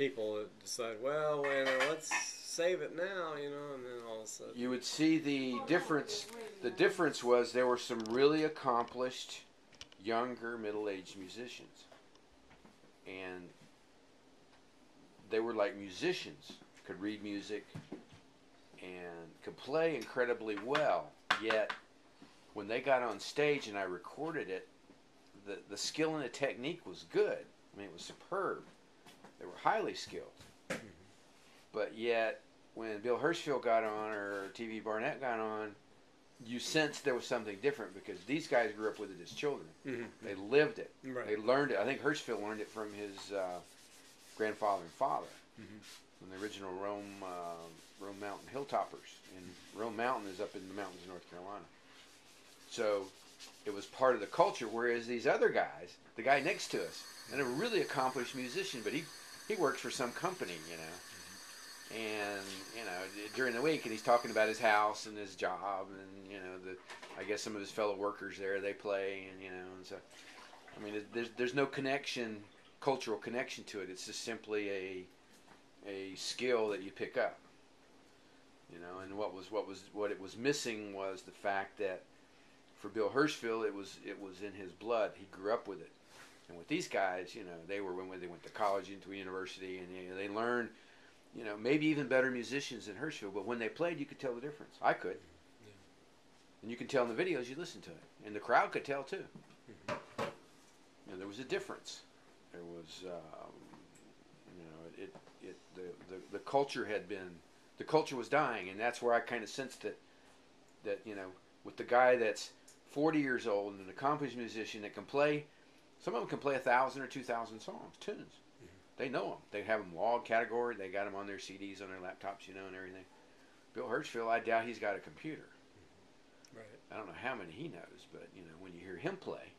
people that decide, well, wait, let's save it now, you know, and then all of a sudden you would see the difference. The difference was there were some really accomplished, younger, middle-aged musicians, and they were like musicians, could read music and could play incredibly well. Yet, when they got on stage and I recorded it, the skill and the technique was good. I mean, it was superb. They were highly skilled. But yet, when Bill Hirschfeld got on, or TV Barnett got on, you sensed there was something different, because these guys grew up with it as children. They lived it. Right. They learned it. I think Hirschfeld learned it from his grandfather and father. From the original Rome Mountain Hilltoppers. And Rome Mountain is up in the mountains of North Carolina. So it was part of the culture, whereas these other guys, the guy next to us, and a really accomplished musician, but he works for some company, you know. And, you know, during the week, and he's talking about his house and his job, and, you know, I guess some of his fellow workers there, they play, and, you know, and so, I mean, there's no connection, cultural connection to it. It's just simply a skill that you pick up, you know. And what it was missing was the fact that for Bill Hirschfeld, it was in his blood. He grew up with it. And with these guys, you know, they were, when they went to college, into a university, and, you know, they learned, you know, maybe even better musicians than Hirschfeld, but when they played, you could tell the difference. I could. Yeah. And you can tell in the videos, you listen to it. And the crowd could tell too. You know, there was a difference. There was, you know, the culture had been, the culture was dying, and that's where I kind of sensed it, that, you know, with the guy that's 40 years old and an accomplished musician that can play, some of them can play 1,000 or 2,000 songs, tunes. They know them. They have them log category. They got them on their CDs, on their laptops, you know, and everything. Bill Hirschfeld, I doubt he's got a computer. Right. I don't know how many he knows, but, you know, when you hear him play,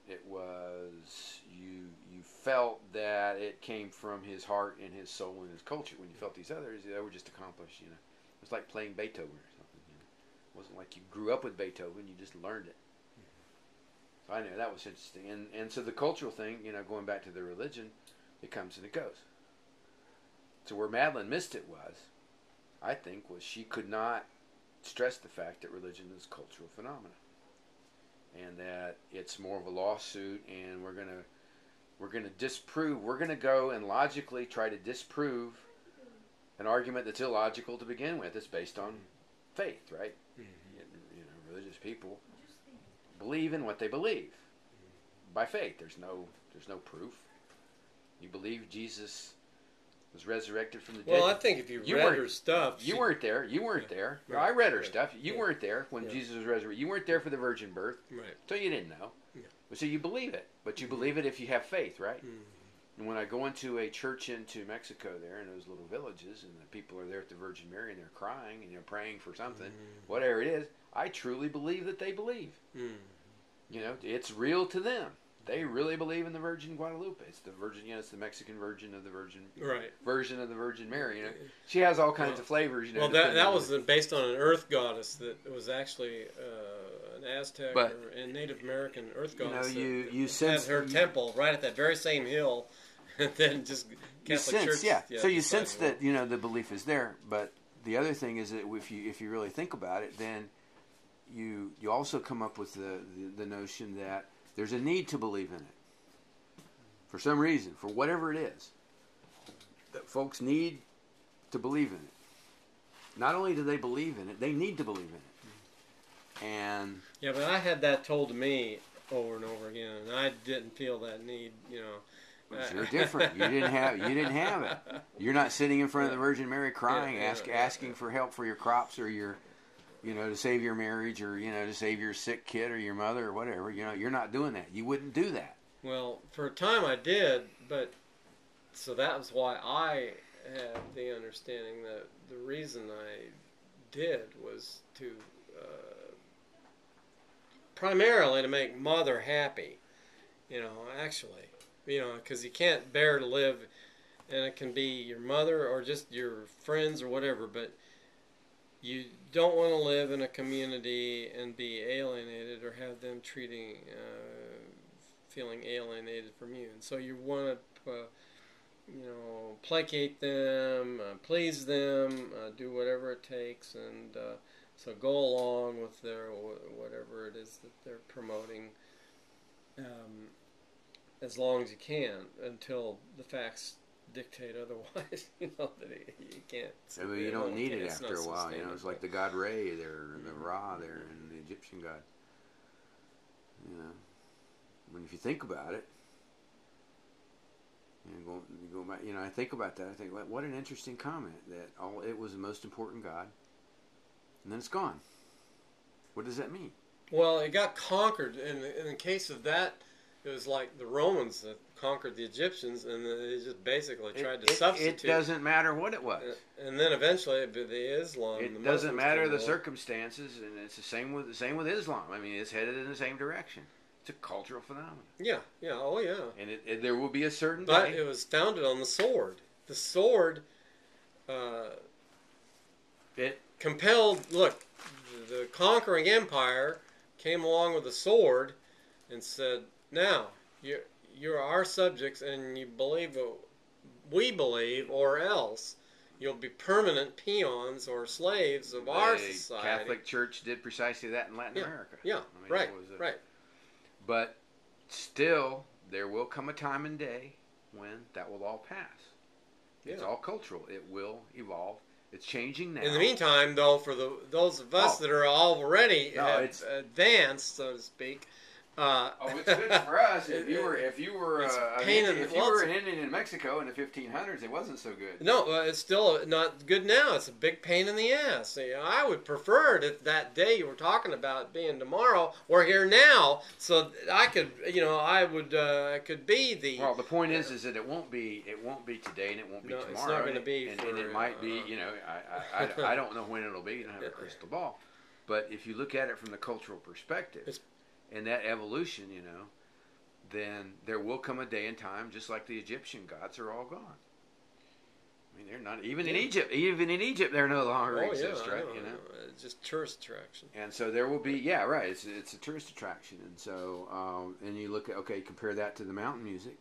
it was, you felt that it came from his heart and his soul and his culture. When you felt these others, they were just accomplished, you know. It was like playing Beethoven or something, you know. It wasn't like you grew up with Beethoven, you just learned it. So I know that was interesting. And so the cultural thing, you know, going back to the religion, it comes and it goes. So where Madeline missed it was, I think, was she could not stress the fact that religion is a cultural phenomenon, and that it's more of a lawsuit, and we're gonna disprove. We're gonna go and logically try to disprove an argument that's illogical to begin with. It's based on faith, right? You know, religious people believe in what they believe by faith. There's no proof. You believe Jesus was resurrected from the dead. Well, I think if you read her stuff, you weren't there. You weren't there. Right. No, I read her stuff. You weren't there when Jesus was resurrected. You weren't there for the virgin birth, right? So you didn't know. But so you believe it. But you believe it if you have faith, right? And when I go into a church into Mexico there, in those little villages, and the people are there at the Virgin Mary, and they're crying, and they're praying for something, whatever it is, I truly believe that they believe. You know, it's real to them. They really believe in the Virgin Guadalupe. It's the Virgin, you know, it's the Mexican version of the Virgin, version of the Virgin Mary. You know, she has all kinds of flavors. You know, well, that was based on an earth goddess that was actually an Aztec and Native American earth goddess. You know, you sense her temple right at that very same hill, and then just Catholic Church. Yeah. So you sense that, you know, the belief is there. But the other thing is that if you really think about it, then you also come up with the notion that there's a need to believe in it. For some reason, for whatever it is, that folks need to believe in it. Not only do they believe in it, they need to believe in it. And yeah, but I had that told to me over and over again, and I didn't feel that need, you know. You're different. You didn't have it. You're not sitting in front of the Virgin Mary crying, asking for help for your crops or your, you know, to save your marriage, or, you know, to save your sick kid or your mother or whatever. You know, you're not doing that. You wouldn't do that. Well, for a time I did, but so that was why I had the understanding that the reason I did was to primarily to make Mother happy. You know, actually, you know, because you can't bear to live, and it can be your mother or just your friends or whatever, but you don't want to live in a community and be alienated or have them feeling alienated from you. And so you want to placate them, please them, do whatever it takes, and so go along with their whatever it is that they're promoting, as long as you can, until the facts dictate otherwise. That you can't. Yeah, but you don't need it after a while. It's like the god Re there, the Ra there, and the Egyptian god. When if you think about it, go back. I think about that. I think, what an interesting comment that it was the most important god, and then it's gone. What does that mean? Well, it got conquered. In the case of that, it was like the Romans that conquered the Egyptians, and they just basically tried to substitute. It doesn't matter what it was. And then eventually, the Islam. It doesn't matter the circumstances, and it's the same with Islam. I mean, it's headed in the same direction. It's a cultural phenomenon. Yeah, oh yeah. And there will be a certain But day. it was founded on the sword. The sword it compelled, look, the conquering empire came along with a sword and said, now, you're our subjects and you believe what we believe, or else you'll be permanent peons or slaves of our society. The Catholic Church did precisely that in Latin America. Yeah, right. But still, there will come a time and day when that will all pass. It's all cultural. It will evolve. It's changing now. In the meantime, though, for those of us that are already advanced, so to speak. It's good for us. If you were an Indian in Mexico in the 1500s, it wasn't so good. No, it's still not good now. It's a big pain in the ass. I would prefer it if that day you were talking about being tomorrow or here now, so I could, I could be the. Well, the point is that it won't be today, and it won't be tomorrow. It's not going to be, and it might be. I don't know when it'll be. You don't have a crystal ball, but if you look at it from the cultural perspective. And that evolution, then there will come a day and time, just like the Egyptian gods are all gone. I mean, they're not even in Egypt. Even in Egypt, they're no longer exist, right? It's just tourist attraction. And so there will be, right. It's a tourist attraction, and so and you look at compare that to the mountain music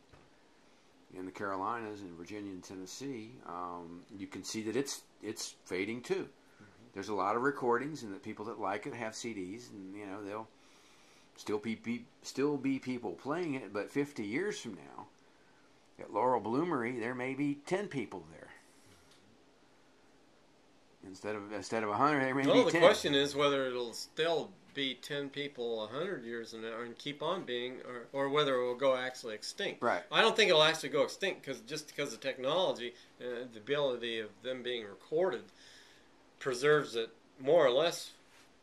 in the Carolinas and Virginia and Tennessee. You can see that it's fading too. Mm-hmm. There's a lot of recordings, and the people that like it have CDs, and they'll. Still be people playing it, but 50 years from now, at Laurel Bloomery, there may be 10 people there. Instead of 100, there may be 10. The question is whether it'll still be 10 people 100 years from now and keep on being, or whether it will go actually extinct. Right. I don't think it'll actually go extinct because of technology and the ability of them being recorded preserves it more or less.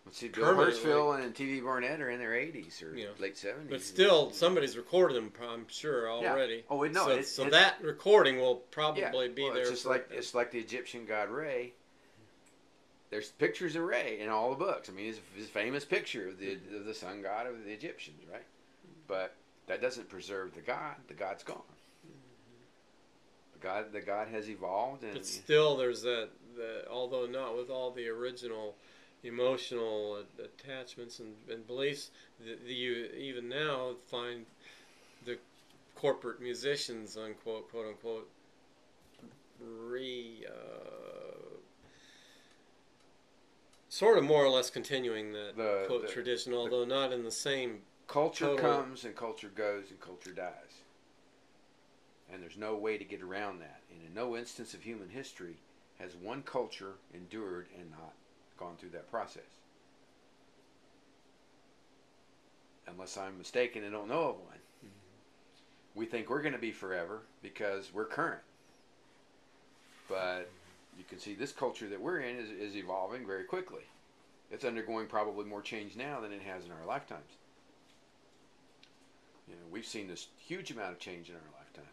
Let's see, Bill Birschfield and TV Barnett are in their 80s or late 70s. But still, somebody's recorded them, I'm sure, already. Yeah. Oh, no. So that recording will probably be there. It's like the Egyptian god Re. There's pictures of Re in all the books. I mean, it's a famous picture of the sun god of the Egyptians, right? But that doesn't preserve the god. The god's gone. The god has evolved. But still, there's that, although not with all the original emotional attachments and beliefs, you even now find the corporate musicians, unquote, quote unquote, sort of more or less continuing that quote tradition, although not in the same. Culture comes and culture goes and culture dies, and there's no way to get around that. And in no instance of human history has one culture endured and not gone through that process. Unless I'm mistaken and don't know of one. Mm-hmm. We think we're going to be forever because we're current. But you can see this culture that we're in is evolving very quickly. It's undergoing probably more change now than it has in our lifetimes. We've seen this huge amount of change in our lifetimes.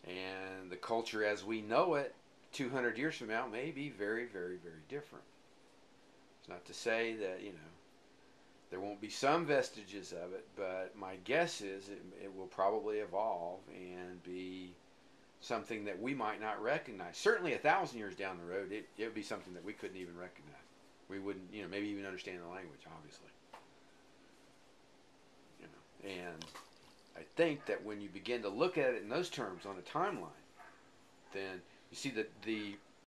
And the culture as we know it 200 years from now may be very, very, very different. It's not to say that, there won't be some vestiges of it, but my guess is it will probably evolve and be something that we might not recognize. Certainly 1,000 years down the road, it would be something that we couldn't even recognize. We wouldn't, maybe even understand the language, obviously. And I think that when you begin to look at it in those terms on a timeline, then you see that the